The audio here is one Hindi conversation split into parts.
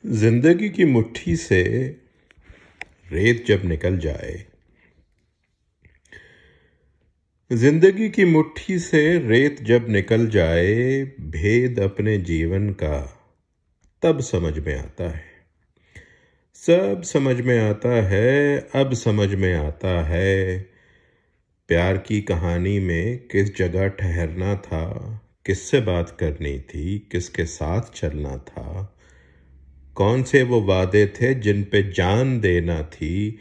जिंदगी की मुट्ठी से रेत जब निकल जाए, जिंदगी की मुट्ठी से रेत जब निकल जाए, भेद अपने जीवन का तब समझ में आता है। सब समझ में आता है, अब समझ में आता है। प्यार की कहानी में किस जगह ठहरना था, किससे बात करनी थी, किसके साथ चलना था, कौन से वो वादे थे जिन पे जान देना थी,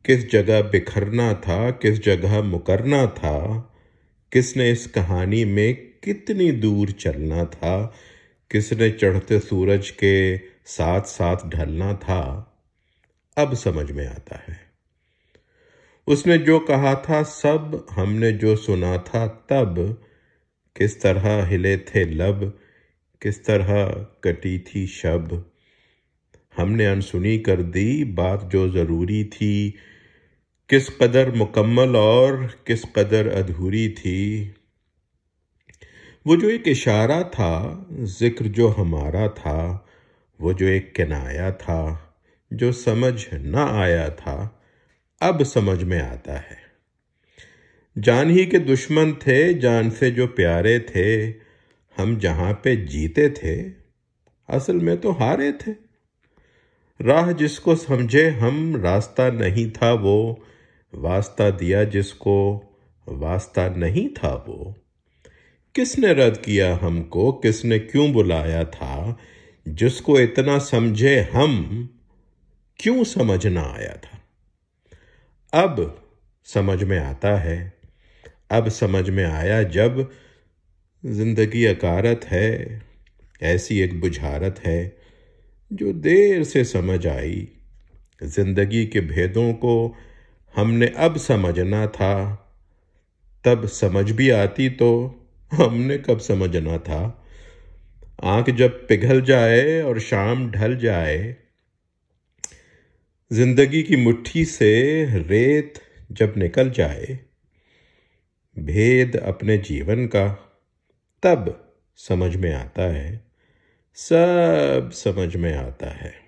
किस जगह बिखरना था, किस जगह मुकरना था, किसने इस कहानी में कितनी दूर चलना था, किसने चढ़ते सूरज के साथ साथ ढलना था। अब समझ में आता है। उसने जो कहा था सब, हमने जो सुना था तब, किस तरह हिले थे लब, किस तरह कटी थी शब। हमने अनसुनी कर दी बात जो जरूरी थी, किस कदर मुकम्मल और किस कदर अधूरी थी। वो जो एक इशारा था, जिक्र जो हमारा था, वो जो एक किनाया था, जो समझ ना आया था, अब समझ में आता है। जान ही के दुश्मन थे, जान से जो प्यारे थे, हम जहां पे जीते थे, असल में तो हारे थे। राह जिसको समझे हम, रास्ता नहीं था वो, वास्ता दिया जिसको, वास्ता नहीं था वो। किसने रद्द किया हमको, किसने क्यों बुलाया था, जिसको इतना समझे हम, क्यों समझ ना आया था। अब समझ में आता है। अब समझ में आया जब जिंदगी अकारत है, ऐसी एक बुझारत है जो देर से समझ आई। जिंदगी के भेदों को हमने अब समझना था, तब समझ भी आती तो हमने कब समझना था। आंख जब पिघल जाए और शाम ढल जाए, जिंदगी की मुट्ठी से रेत जब निकल जाए, भेद अपने जीवन का तब समझ में आता है। सब समझ में आता है।